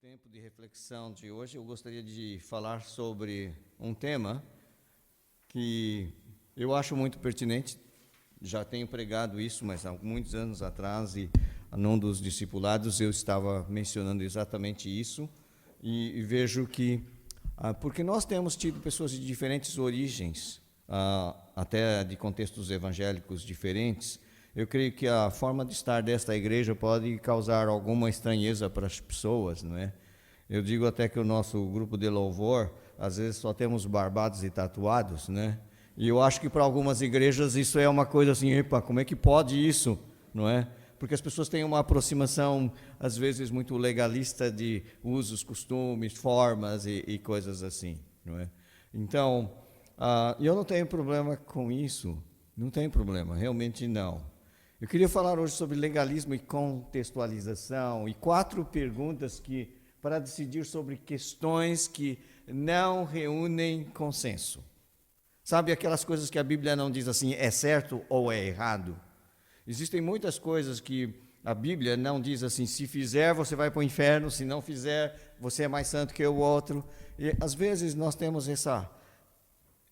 tempo de reflexão de hoje, eu gostaria de falar sobre um tema que eu acho muito pertinente. Já tenho pregado isso, mas há muitos anos atrás, e num dos discipulados eu estava mencionando exatamente isso, e vejo que, porque nós temos tido pessoas de diferentes origens, até de contextos evangélicos diferentes, eu creio que a forma de estar desta igreja pode causar alguma estranheza para as pessoas, não é? Eu digo até que o nosso grupo de louvor, às vezes só temos barbados e tatuados, né? E eu acho que para algumas igrejas isso é uma coisa assim, epa, como é que pode isso, não é? Porque as pessoas têm uma aproximação, às vezes, muito legalista de usos, costumes, formas e coisas assim, não é? Então, eu não tenho problema com isso, não tenho problema, realmente não. Eu queria falar hoje sobre legalismo e contextualização e 4 perguntas para decidir sobre questões que não reúnem consenso. Sabe aquelas coisas que a Bíblia não diz assim, é certo ou é errado? Existem muitas coisas que a Bíblia não diz assim, se fizer você vai para o inferno, se não fizer você é mais santo que o outro. E às vezes nós temos essa...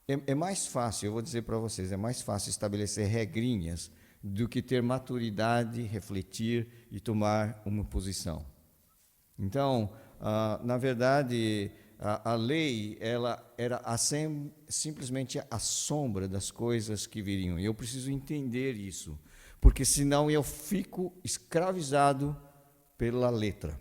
É mais fácil, eu vou dizer para vocês, é mais fácil estabelecer regrinhas do que ter maturidade, refletir e tomar uma posição. Então, na verdade, a lei ela era simplesmente a sombra das coisas que viriam. E eu preciso entender isso, porque senão eu fico escravizado pela letra.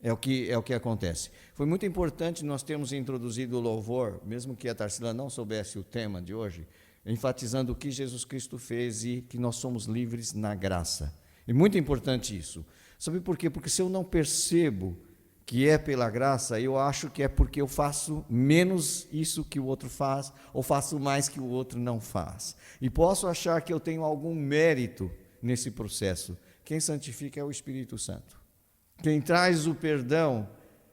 É o que acontece. Foi muito importante nós termos introduzido o louvor, mesmo que a Tarsila não soubesse o tema de hoje, enfatizando o que Jesus Cristo fez e que nós somos livres na graça. É muito importante isso. Sabe por quê? Porque se eu não percebo que é pela graça, eu acho que é porque eu faço menos isso que o outro faz, ou faço mais que o outro não faz. E posso achar que eu tenho algum mérito nesse processo. Quem santifica é o Espírito Santo. Quem traz o perdão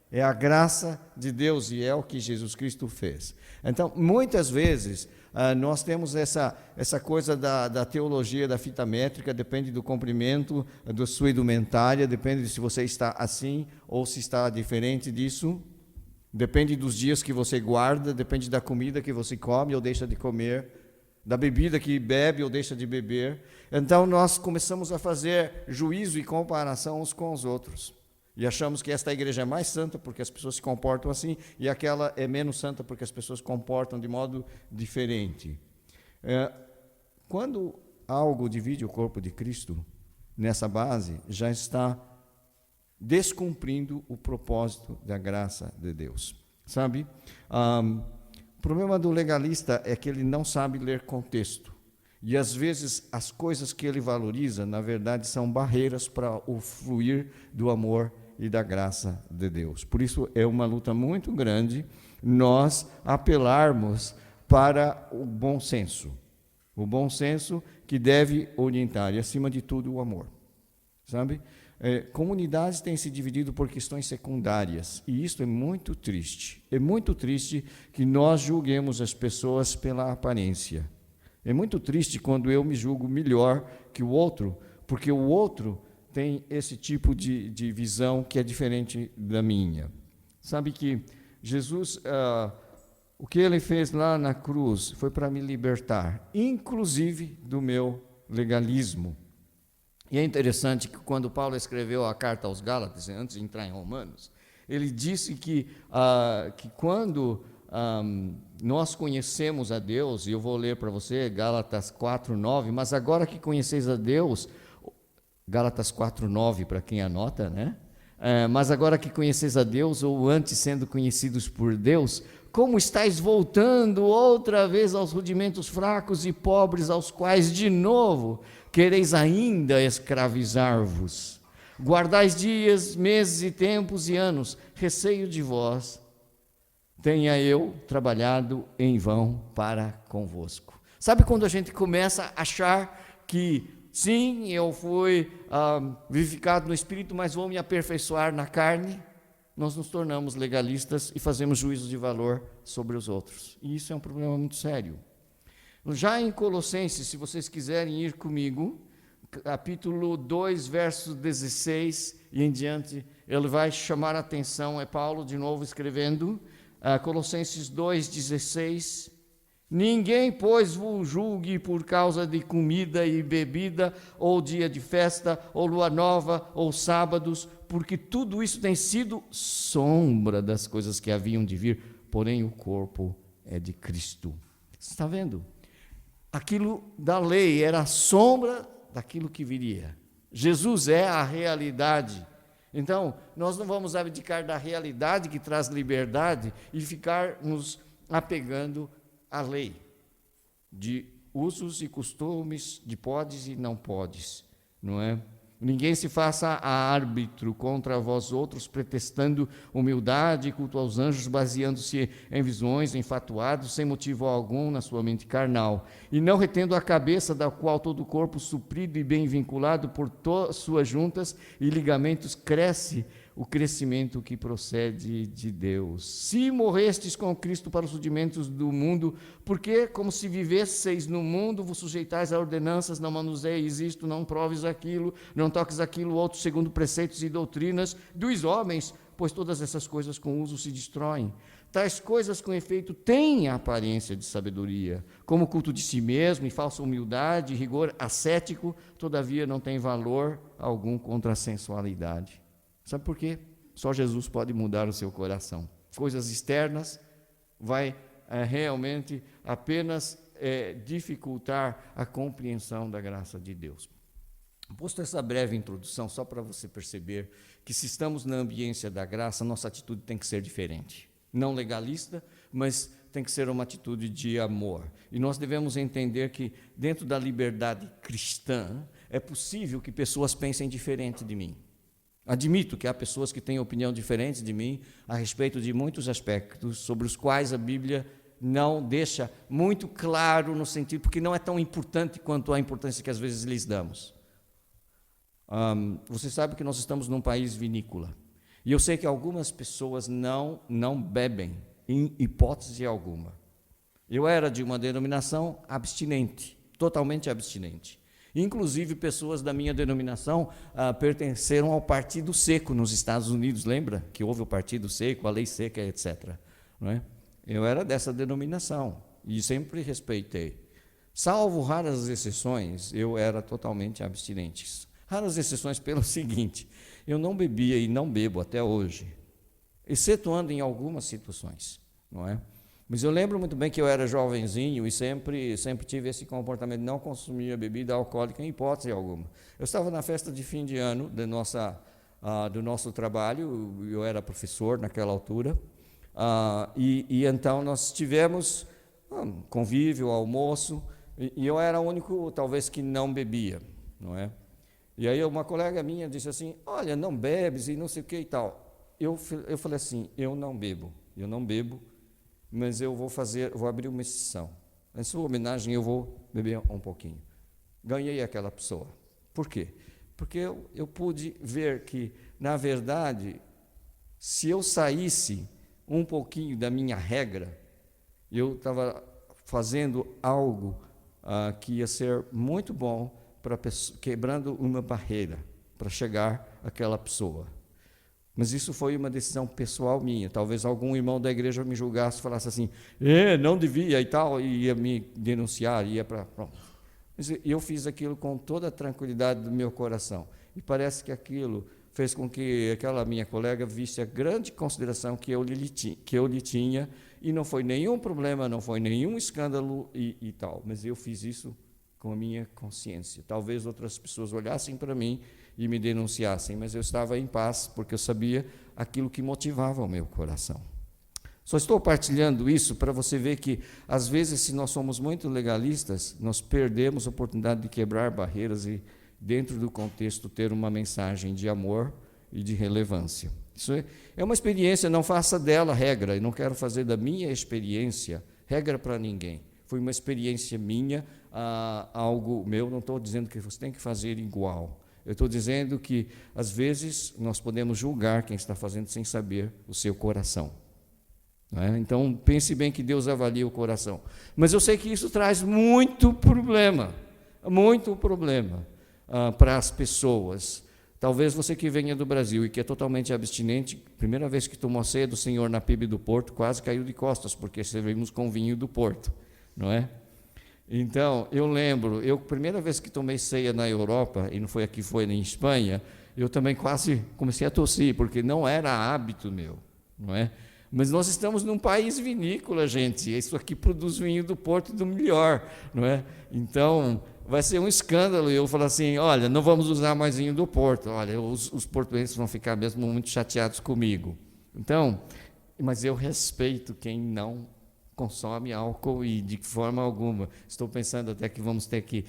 é a graça de Deus e é o que Jesus Cristo fez. Então, muitas vezes, nós temos essa coisa da teologia da fita métrica, depende do comprimento da sua indumentária, depende de se você está assim ou se está diferente disso, depende dos dias que você guarda, depende da comida que você come ou deixa de comer, da bebida que bebe ou deixa de beber. Então, nós começamos a fazer juízo e comparação uns com os outros. E achamos que esta igreja é mais santa porque as pessoas se comportam assim, e aquela é menos santa porque as pessoas se comportam de modo diferente. Quando algo divide o corpo de Cristo, nessa base, já está descumprindo o propósito da graça de Deus. Sabe? O problema do legalista é que ele não sabe ler contexto. E, às vezes, as coisas que ele valoriza, na verdade, são barreiras para o fluir do amor e da graça de Deus. Por isso, é uma luta muito grande nós apelarmos para o bom senso. O bom senso que deve orientar, e, acima de tudo, o amor. Sabe? Comunidades têm se dividido por questões secundárias, e isso é muito triste. É muito triste que nós julguemos as pessoas pela aparência. É muito triste quando eu me julgo melhor que o outro, porque o outro tem esse tipo de visão que é diferente da minha. Sabe que Jesus, o que ele fez lá na cruz foi para me libertar, inclusive do meu legalismo. E é interessante que quando Paulo escreveu a carta aos Gálatas, antes de entrar em Romanos, ele disse que quando nós conhecemos a Deus, e eu vou ler para você Gálatas 4:9, mas agora que conheceis a Deus, Gálatas 4:9 para quem anota, né? Mas agora que conheceis a Deus, ou antes sendo conhecidos por Deus, como estáis voltando outra vez aos rudimentos fracos e pobres, aos quais de novo quereis ainda escravizar-vos. Guardais dias, meses e tempos e anos, receio de vós, tenha eu trabalhado em vão para convosco. Sabe quando a gente começa a achar que, sim, eu fui vivificado no Espírito, mas vou me aperfeiçoar na carne? Nós nos tornamos legalistas e fazemos juízo de valor sobre os outros. E isso é um problema muito sério. Já em Colossenses, se vocês quiserem ir comigo, capítulo 2, verso 16 e em diante, ele vai chamar a atenção, é Paulo de novo escrevendo, Colossenses 2,16, ninguém, pois, vos julgue por causa de comida e bebida, ou dia de festa, ou lua nova, ou sábados, porque tudo isso tem sido sombra das coisas que haviam de vir, porém o corpo é de Cristo. Você está vendo? Aquilo da lei era a sombra daquilo que viria. Jesus é a realidade. Então, nós não vamos abdicar da realidade que traz liberdade e ficar nos apegando à lei de usos e costumes, de podes e não podes, não é? Ninguém se faça árbitro contra vós outros, pretextando humildade e culto aos anjos, baseando-se em visões, enfatuados, sem motivo algum na sua mente carnal, e não retendo a cabeça, da qual todo o corpo, suprido e bem vinculado por suas juntas e ligamentos, cresce o crescimento que procede de Deus. Se morrestes com Cristo para os rudimentos do mundo, porque, como se vivesseis no mundo, vos sujeitais a ordenanças, não manuseis isto, não proves aquilo, não toques aquilo, outro, segundo preceitos e doutrinas dos homens, pois todas essas coisas com uso se destroem. Tais coisas, com efeito, têm a aparência de sabedoria, como o culto de si mesmo e falsa humildade, rigor ascético, todavia não tem valor algum contra a sensualidade. Sabe por quê? Só Jesus pode mudar o seu coração. Coisas externas vai realmente apenas dificultar a compreensão da graça de Deus. Posto essa breve introdução, só para você perceber que se estamos na ambiência da graça, nossa atitude tem que ser diferente. Não legalista, mas tem que ser uma atitude de amor. E nós devemos entender que dentro da liberdade cristã, é possível que pessoas pensem diferente de mim. Admito que há pessoas que têm opinião diferente de mim a respeito de muitos aspectos sobre os quais a Bíblia não deixa muito claro no sentido, porque não é tão importante quanto a importância que às vezes lhes damos. Você sabe que nós estamos num país vinícola, e eu sei que algumas pessoas não bebem, em hipótese alguma. Eu era de uma denominação abstinente, totalmente abstinente. Inclusive, pessoas da minha denominação pertenceram ao Partido Seco nos Estados Unidos, lembra? Que houve o Partido Seco, a Lei Seca, etc. Não é? Eu era dessa denominação e sempre respeitei. Salvo raras exceções, eu era totalmente abstinente. Raras exceções pelo seguinte, eu não bebia e não bebo até hoje, excetuando em algumas situações, não é? Mas eu lembro muito bem que eu era jovenzinho e sempre tive esse comportamento de não consumir bebida alcoólica em hipótese alguma. Eu estava na festa de fim de ano do nosso trabalho, eu era professor naquela altura, e então nós tivemos convívio, almoço, e eu era o único, talvez, que não bebia, não é? E aí uma colega minha disse assim, olha, não bebes e não sei o que e tal. Eu falei assim, eu não bebo, mas eu vou abrir uma exceção. Em sua homenagem, eu vou beber um pouquinho. Ganhei aquela pessoa. Por quê? Porque eu pude ver que, na verdade, se eu saísse um pouquinho da minha regra, eu estava fazendo algo que ia ser muito bom, quebrando uma barreira para chegar àquela pessoa. Mas isso foi uma decisão pessoal minha. Talvez algum irmão da igreja me julgasse e falasse assim, não devia e tal, e ia me denunciar, ia para... Mas eu fiz aquilo com toda a tranquilidade do meu coração. E parece que aquilo fez com que aquela minha colega visse a grande consideração que eu lhe tinha, e não foi nenhum problema, não foi nenhum escândalo e tal. Mas eu fiz isso com a minha consciência. Talvez outras pessoas olhassem para mim e me denunciassem, mas eu estava em paz, porque eu sabia aquilo que motivava o meu coração. Só estou partilhando isso para você ver que, às vezes, se nós somos muito legalistas, nós perdemos a oportunidade de quebrar barreiras e, dentro do contexto, ter uma mensagem de amor e de relevância. Isso é uma experiência, não faça dela regra, e não quero fazer da minha experiência regra para ninguém. Foi uma experiência minha, algo meu, não estou dizendo que você tem que fazer igual. Eu estou dizendo que, às vezes, nós podemos julgar quem está fazendo sem saber o seu coração. Não é? Então, pense bem que Deus avalia o coração. Mas eu sei que isso traz muito problema para as pessoas. Talvez você que venha do Brasil e que é totalmente abstinente, primeira vez que tomou a ceia do Senhor na PIB do Porto, quase caiu de costas, porque servimos com vinho do Porto, não é? Então, eu lembro, primeira vez que tomei ceia na Europa, e não foi aqui, foi em Espanha, eu também quase comecei a tossir, porque não era hábito meu, não é? Mas nós estamos num país vinícola, gente, isso aqui produz vinho do Porto do melhor, não é? Então, vai ser um escândalo eu falar assim, olha, não vamos usar mais vinho do Porto, olha, os portugueses vão ficar mesmo muito chateados comigo. Então, mas eu respeito quem não consome álcool e de forma alguma. Estou pensando até que vamos ter que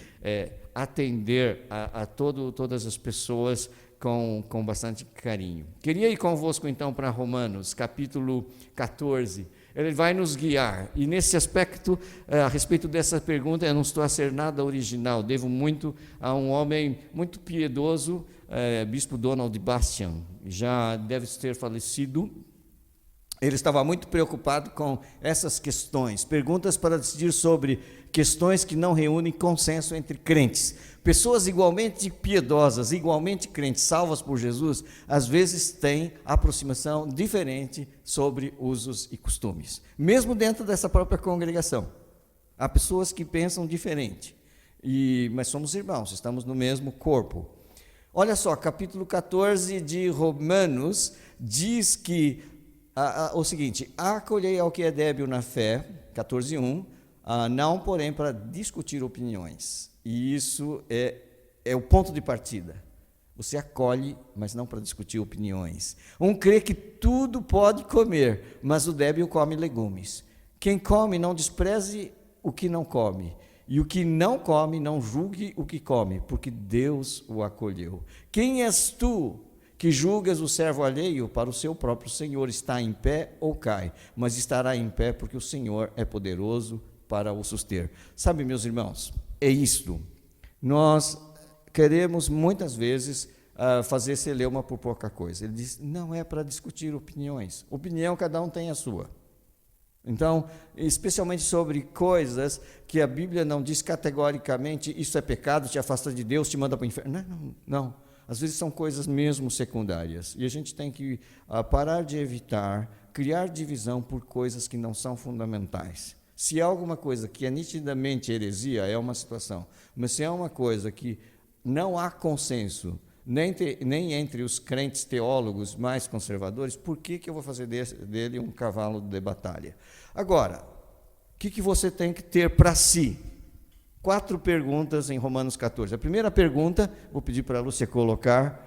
atender a todas as pessoas com bastante carinho. Queria ir convosco, então, para Romanos, capítulo 14. Ele vai nos guiar. E, nesse aspecto, a respeito dessa pergunta, eu não estou a ser nada original. Devo muito a um homem muito piedoso, bispo Donald Bastian. Já deve ter falecido. Ele estava muito preocupado com essas questões, perguntas para decidir sobre questões que não reúnem consenso entre crentes. Pessoas igualmente piedosas, igualmente crentes, salvas por Jesus, às vezes têm aproximação diferente sobre usos e costumes, mesmo dentro dessa própria congregação. Há pessoas que pensam diferente, mas somos irmãos, estamos no mesmo corpo. Olha só, capítulo 14 de Romanos diz que o seguinte: acolhei ao que é débil na fé, 14:1, não, porém, para discutir opiniões. E isso é o ponto de partida. Você acolhe, mas não para discutir opiniões. Um crê que tudo pode comer, mas o débil come legumes. Quem come, não despreze o que não come. E o que não come, não julgue o que come, porque Deus o acolheu. Quem és tu que julgas o servo alheio? Para o seu próprio Senhor está em pé ou cai, mas estará em pé porque o Senhor é poderoso para o suster. Sabe, meus irmãos, é isto. Nós queremos muitas vezes fazer celeuma por pouca coisa. Ele diz, não é para discutir opiniões. Opinião, cada um tem a sua. Então, especialmente sobre coisas que a Bíblia não diz categoricamente, isso é pecado, te afasta de Deus, te manda para o inferno. Não. Às vezes são coisas mesmo secundárias. E a gente tem que parar de evitar, criar divisão por coisas que não são fundamentais. Se há alguma coisa que é nitidamente heresia, é uma situação. Mas se há uma coisa que não há consenso, nem entre os crentes teólogos mais conservadores, por que eu vou fazer dele um cavalo de batalha? Agora, o que você tem que ter para si? 4 perguntas em Romanos 14. A primeira pergunta, vou pedir para a Lúcia colocar,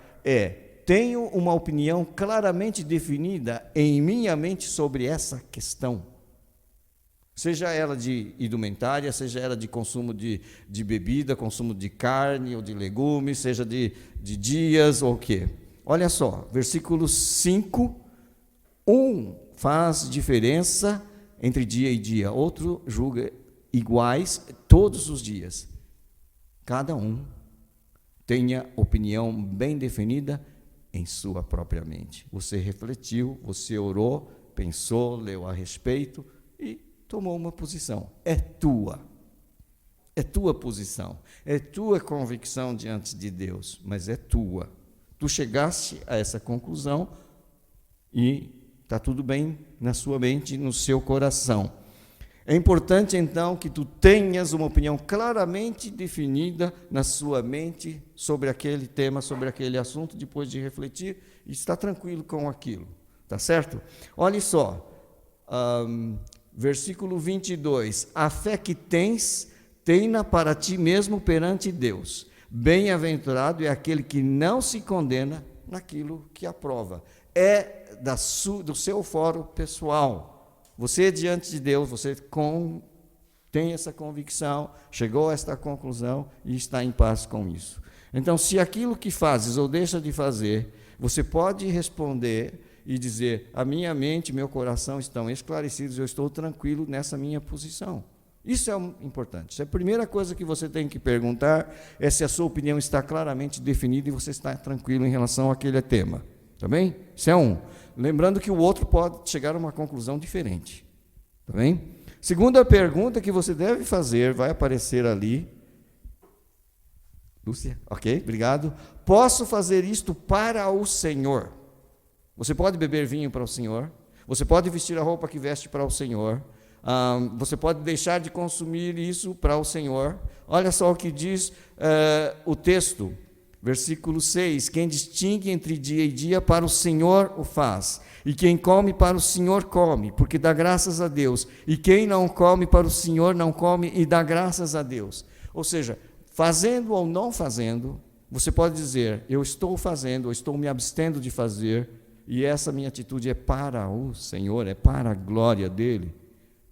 tenho uma opinião claramente definida em minha mente sobre essa questão? Seja ela de indumentária, seja ela de consumo de bebida, consumo de carne ou de legumes, seja de dias ou o quê. Olha só, versículo 5, um faz diferença entre dia e dia, outro julga iguais todos os dias. Cada um tenha opinião bem definida em sua própria mente. Você refletiu, você orou, pensou, leu a respeito e tomou uma posição. É tua posição, é tua convicção diante de Deus, mas é tua. Tu chegaste a essa conclusão e está tudo bem na sua mente, no seu coração. É importante, então, que tu tenhas uma opinião claramente definida na sua mente sobre aquele tema, sobre aquele assunto, depois de refletir e estar tranquilo com aquilo. Tá certo? Olha só, versículo 22. A fé que tens, tem-na para ti mesmo perante Deus. Bem-aventurado é aquele que não se condena naquilo que aprova. É do seu fórum pessoal. Você, diante de Deus, você tem essa convicção, chegou a esta conclusão e está em paz com isso. Então, se aquilo que fazes ou deixa de fazer, você pode responder e dizer, a minha mente e meu coração estão esclarecidos, eu estou tranquilo nessa minha posição. Isso é importante. Isso é a primeira coisa que você tem que perguntar, é se a sua opinião está claramente definida e você está tranquilo em relação àquele tema. Tá bem? Isso é um. Lembrando que o outro pode chegar a uma conclusão diferente. Tá bem? Segunda pergunta que você deve fazer, vai aparecer ali, Lúcia, ok, obrigado. Posso fazer isto para o Senhor. Você pode beber vinho para o Senhor, você pode vestir a roupa que veste para o Senhor, você pode deixar de consumir isso para o Senhor. Olha só o que diz o texto, versículo 6, quem distingue entre dia e dia para o Senhor o faz, e quem come para o Senhor come, porque dá graças a Deus, e quem não come para o Senhor não come e dá graças a Deus. Ou seja, fazendo ou não fazendo, você pode dizer, eu estou fazendo, ou estou me abstendo de fazer, e essa minha atitude é para o Senhor, é para a glória dEle.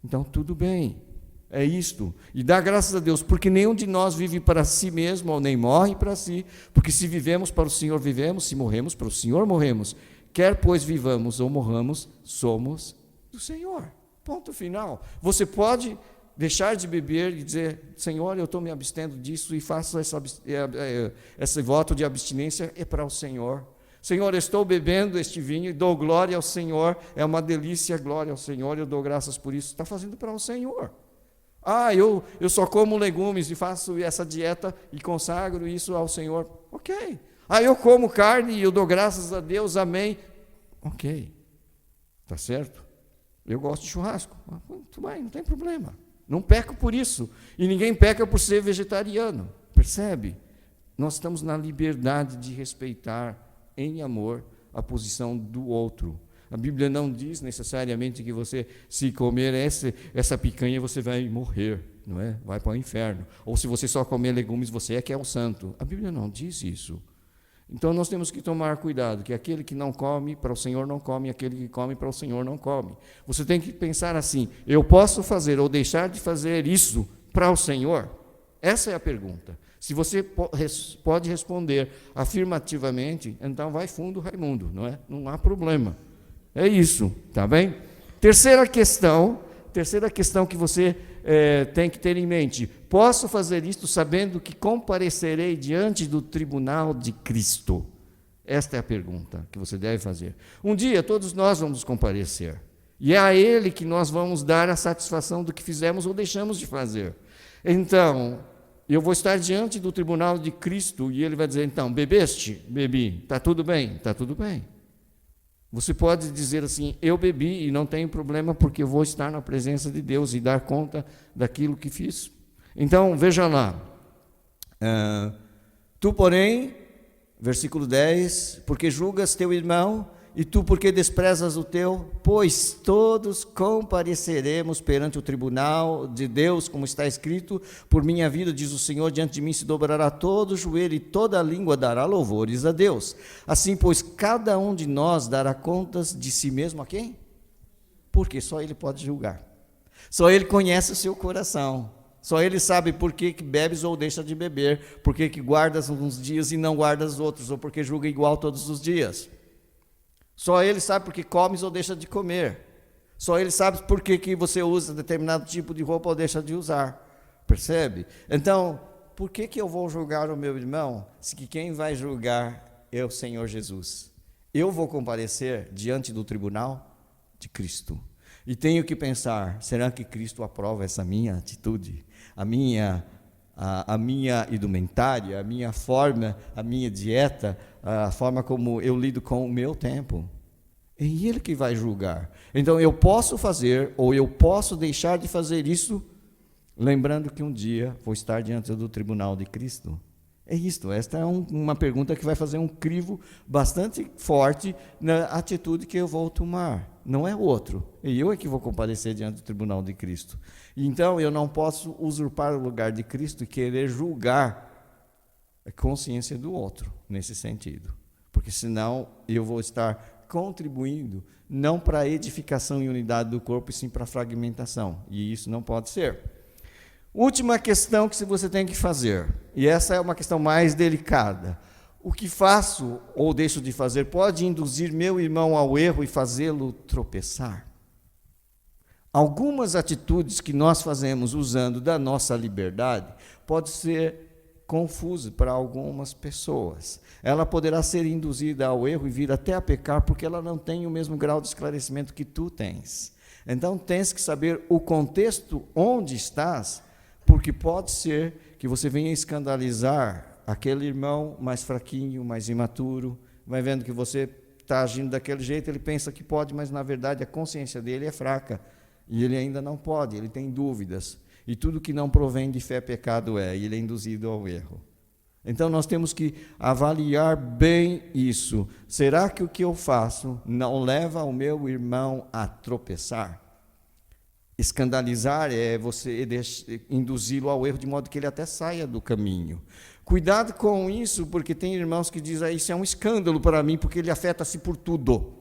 Então, tudo bem, é isto. E dá graças a Deus, porque nenhum de nós vive para si mesmo, ou nem morre para si, porque se vivemos para o Senhor, vivemos, se morremos para o Senhor, morremos. Quer, pois, vivamos ou morramos, somos do Senhor. Ponto final. Você pode deixar de beber e dizer, Senhor, eu estou me abstendo disso e faço esse voto de abstinência, é para o Senhor. Senhor, eu estou bebendo este vinho e dou glória ao Senhor, é uma delícia, glória ao Senhor, eu dou graças por isso. Está fazendo para o Senhor. Eu só como legumes e faço essa dieta e consagro isso ao Senhor. Ok. Eu como carne e eu dou graças a Deus, amém. Ok. Está certo? Eu gosto de churrasco. Muito bem, não tem problema. Não peco por isso. E ninguém peca por ser vegetariano. Percebe? Nós estamos na liberdade de respeitar em amor a posição do outro. A Bíblia não diz necessariamente que você, se comer essa picanha, você vai morrer, não é? Vai para o inferno. Ou se você só comer legumes, você é que é o santo. A Bíblia não diz isso. Então nós temos que tomar cuidado, que aquele que não come, para o Senhor não come, aquele que come, para o Senhor não come. Você tem que pensar assim, eu posso fazer ou deixar de fazer isso para o Senhor? Essa é a pergunta. Se você pode responder afirmativamente, então vai fundo, Raimundo, não é? Não há problema. É isso, tá bem? Terceira questão que você tem que ter em mente. Posso fazer isto sabendo que comparecerei diante do tribunal de Cristo? Esta é a pergunta que você deve fazer. Um dia todos nós vamos comparecer. E é a Ele que nós vamos dar a satisfação do que fizemos ou deixamos de fazer. Então, eu vou estar diante do tribunal de Cristo e Ele vai dizer, então, bebeste? Bebi. Está tudo bem? Está tudo bem. Você pode dizer assim, eu bebi e não tenho problema porque eu vou estar na presença de Deus e dar conta daquilo que fiz. Então, veja lá. Tu, porém, versículo 10, porque julgas teu irmão, e tu porque desprezas o teu? Pois todos compareceremos perante o tribunal de Deus, como está escrito, por minha vida, diz o Senhor, diante de mim se dobrará todo o joelho e toda a língua dará louvores a Deus. Assim, pois, cada um de nós dará contas de si mesmo a quem? Porque só Ele pode julgar. Só Ele conhece o seu coração. Só Ele sabe por que bebes ou deixa de beber, por que guardas uns dias e não guardas outros, ou porque julga igual todos os dias. Só Ele sabe por que comes ou deixa de comer. Só Ele sabe por que você usa determinado tipo de roupa ou deixa de usar. Percebe? Então, por que eu vou julgar o meu irmão, se que quem vai julgar é o Senhor Jesus? Eu vou comparecer diante do tribunal de Cristo. E tenho que pensar, será que Cristo aprova essa minha atitude? A minha indumentária, a minha forma, a minha dieta, a forma como eu lido com o meu tempo. É Ele que vai julgar. Então, eu posso fazer ou eu posso deixar de fazer isso, lembrando que um dia vou estar diante do tribunal de Cristo. É isto, esta é uma pergunta que vai fazer um crivo bastante forte na atitude que eu vou tomar. Não é o outro, eu é que vou comparecer diante do tribunal de Cristo. Então, eu não posso usurpar o lugar de Cristo e querer julgar a consciência do outro, nesse sentido. Porque senão eu vou estar contribuindo não para a edificação e unidade do corpo, e sim para a fragmentação. E isso não pode ser. Última questão que você tem que fazer, e essa é uma questão mais delicada. O que faço ou deixo de fazer pode induzir meu irmão ao erro e fazê-lo tropeçar? Algumas atitudes que nós fazemos usando da nossa liberdade pode ser confusa para algumas pessoas. Ela poderá ser induzida ao erro e vir até a pecar porque ela não tem o mesmo grau de esclarecimento que tu tens. Então, tens que saber o contexto onde estás, porque pode ser que você venha escandalizar aquele irmão mais fraquinho, mais imaturo, vai vendo que você está agindo daquele jeito, ele pensa que pode, mas na verdade a consciência dele é fraca, e ele ainda não pode, ele tem dúvidas. E tudo que não provém de fé é pecado e ele é induzido ao erro. Então nós temos que avaliar bem isso. Será que o que eu faço não leva o meu irmão a tropeçar? Escandalizar é você induzi-lo ao erro de modo que ele até saia do caminho. Cuidado com isso, porque tem irmãos que dizem, isso é um escândalo para mim, porque ele afeta-se por tudo.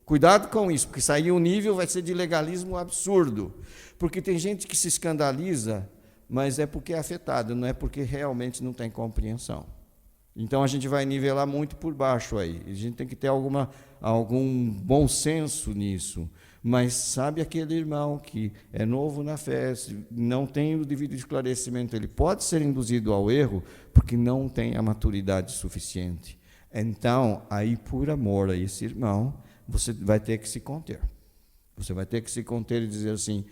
Cuidado com isso, porque sair o nível vai ser de legalismo absurdo. Porque tem gente que se escandaliza, mas é porque é afetado, não é porque realmente não tem compreensão. Então a gente vai nivelar muito por baixo aí. A gente tem que ter algum bom senso nisso. Mas sabe aquele irmão que é novo na fé, não tem o devido esclarecimento, ele pode ser induzido ao erro porque não tem a maturidade suficiente. Então, aí por amor a esse irmão, você vai ter que se conter. Você vai ter que se conter e dizer assim,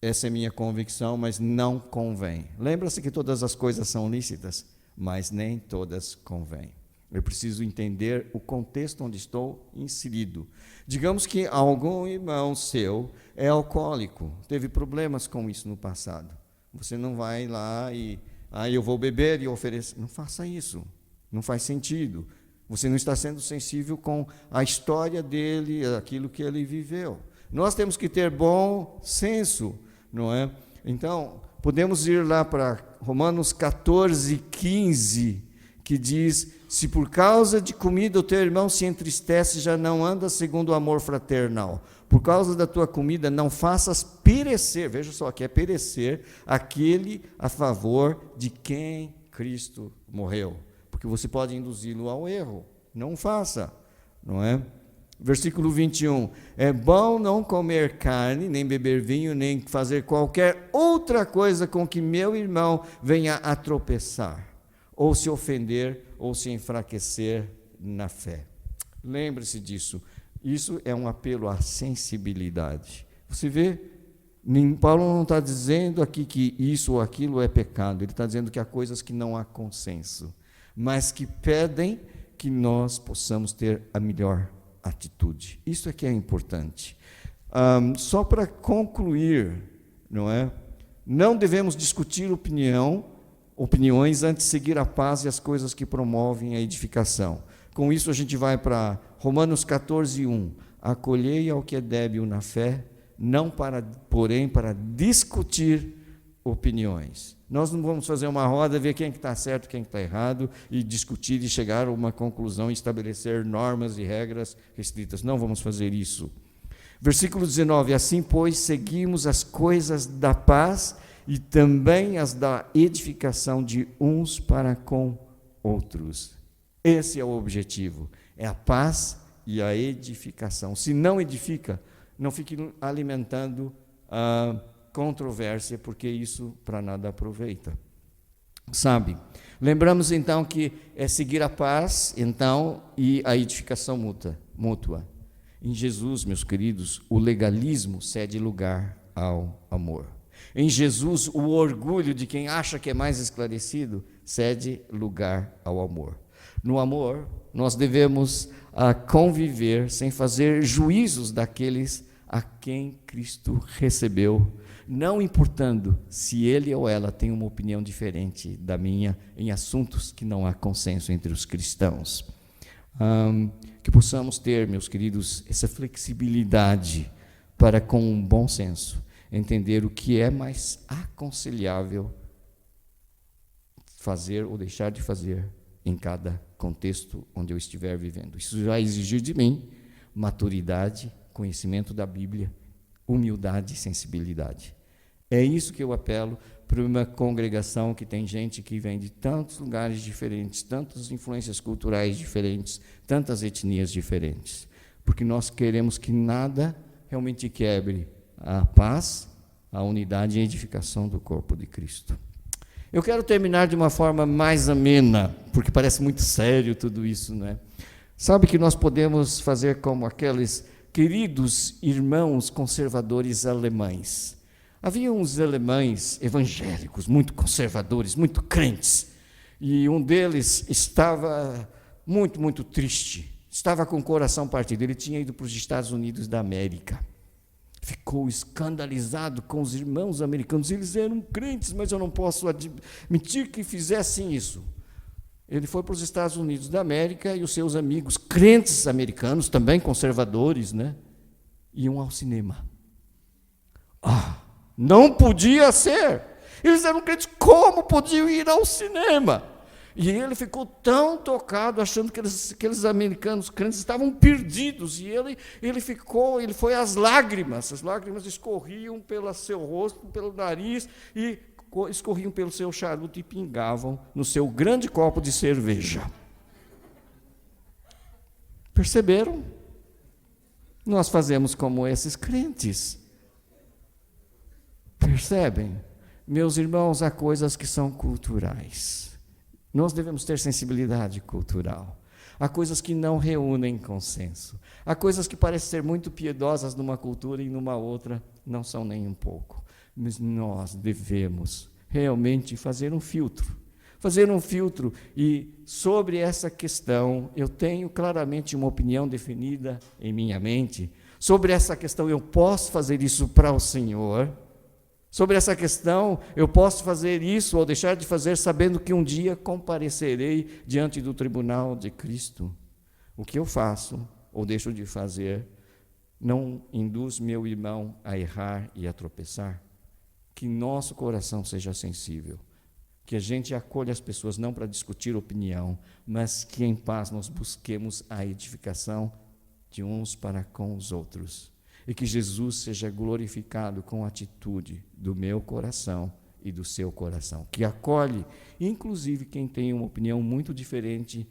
essa é minha convicção, mas não convém. Lembra-se que todas as coisas são lícitas, mas nem todas convêm. Eu preciso entender o contexto onde estou inserido. Digamos que algum irmão seu é alcoólico, teve problemas com isso no passado. Você não vai lá e, eu vou beber e oferecer. Não faça isso, não faz sentido. Você não está sendo sensível com a história dele, aquilo que ele viveu. Nós temos que ter bom senso, não é? Então, podemos ir lá para Romanos 14:15, que diz, se por causa de comida o teu irmão se entristece, já não anda segundo o amor fraternal. Por causa da tua comida, não faças perecer, veja só, que é perecer, aquele a favor de quem Cristo morreu. Porque você pode induzi-lo ao erro. Não faça, não é? Versículo 21, é bom não comer carne, nem beber vinho, nem fazer qualquer outra coisa com que meu irmão venha a tropeçar, ou se ofender, ou se enfraquecer na fé. Lembre-se disso. Isso é um apelo à sensibilidade. Você vê, Paulo não está dizendo aqui que isso ou aquilo é pecado. Ele está dizendo que há coisas que não há consenso, mas que pedem que nós possamos ter a melhor atitude. Isso é que é importante. Só para concluir, não é? Não devemos discutir opiniões antes de seguir a paz e as coisas que promovem a edificação. Com isso a gente vai para Romanos 14:1. Acolhei ao que é débil na fé, porém para discutir opiniões. Nós não vamos fazer uma roda, ver quem está certo, quem está errado, e discutir e chegar a uma conclusão e estabelecer normas e regras restritas. Não vamos fazer isso. Versículo 19, assim, pois, seguimos as coisas da paz e também as da edificação de uns para com outros. Esse é o objetivo, é a paz e a edificação. Se não edifica, não fique alimentando controvérsia, porque isso para nada aproveita. Sabe? Lembramos então que é seguir a paz, então, e a edificação mútua. Em Jesus, meus queridos, o legalismo cede lugar ao amor. Em Jesus, o orgulho de quem acha que é mais esclarecido cede lugar ao amor. No amor, nós devemos conviver sem fazer juízos daqueles a quem Cristo recebeu, não importando se ele ou ela tem uma opinião diferente da minha em assuntos que não há consenso entre os cristãos. Que possamos ter, meus queridos, essa flexibilidade para, com um bom senso, entender o que é mais aconselhável fazer ou deixar de fazer em cada contexto onde eu estiver vivendo. Isso vai exigir de mim maturidade, conhecimento da Bíblia, humildade e sensibilidade. É isso que eu apelo para uma congregação que tem gente que vem de tantos lugares diferentes, tantas influências culturais diferentes, tantas etnias diferentes, porque nós queremos que nada realmente quebre a paz, a unidade e a edificação do corpo de Cristo. Eu quero terminar de uma forma mais amena, porque parece muito sério tudo isso, não é? Sabe que nós podemos fazer como aqueles queridos irmãos conservadores alemães. Havia uns alemães evangélicos, muito conservadores, muito crentes, E um deles estava muito, muito triste, estava com o coração partido. Ele tinha ido para os Estados Unidos da América. Ficou escandalizado com os irmãos americanos. Eles eram crentes, mas eu não posso admitir que fizessem isso. Ele foi para os Estados Unidos da América e os seus amigos, crentes americanos, também conservadores, né, iam ao cinema. Não podia ser! Eles eram crentes, como podiam ir ao cinema? E ele ficou tão tocado, achando que aqueles americanos crentes estavam perdidos, e ele foi às lágrimas, as lágrimas escorriam pelo seu rosto, pelo nariz, e escorriam pelo seu charuto e pingavam no seu grande copo de cerveja. Perceberam? Nós fazemos como esses crentes. Percebem? Meus irmãos, há coisas que são culturais. Nós devemos ter sensibilidade cultural. Há coisas que não reúnem consenso. Há coisas que parecem ser muito piedosas numa cultura e numa outra não são nem um pouco. Mas nós devemos realmente fazer um filtro. E sobre essa questão, eu tenho claramente uma opinião definida em minha mente. Sobre essa questão, eu posso fazer isso para o Senhor. Sobre essa questão, eu posso fazer isso ou deixar de fazer, sabendo que um dia comparecerei diante do tribunal de Cristo. O que eu faço ou deixo de fazer não induz meu irmão a errar e a tropeçar. Que nosso coração seja sensível, que a gente acolha as pessoas não para discutir opinião, mas que em paz nós busquemos a edificação de uns para com os outros. E que Jesus seja glorificado com a atitude do meu coração e do seu coração, que acolhe, inclusive, quem tem uma opinião muito diferente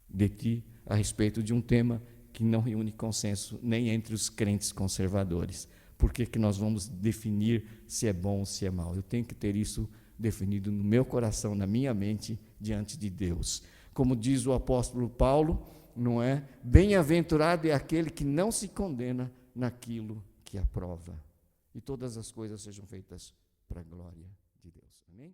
de ti a respeito de um tema que não reúne consenso nem entre os crentes conservadores. Por que nós vamos definir se é bom ou se é mal? Eu tenho que ter isso definido no meu coração, na minha mente, diante de Deus. Como diz o apóstolo Paulo, não é? Bem-aventurado é aquele que não se condena naquilo que aprova. E todas as coisas sejam feitas para a glória de Deus. Amém?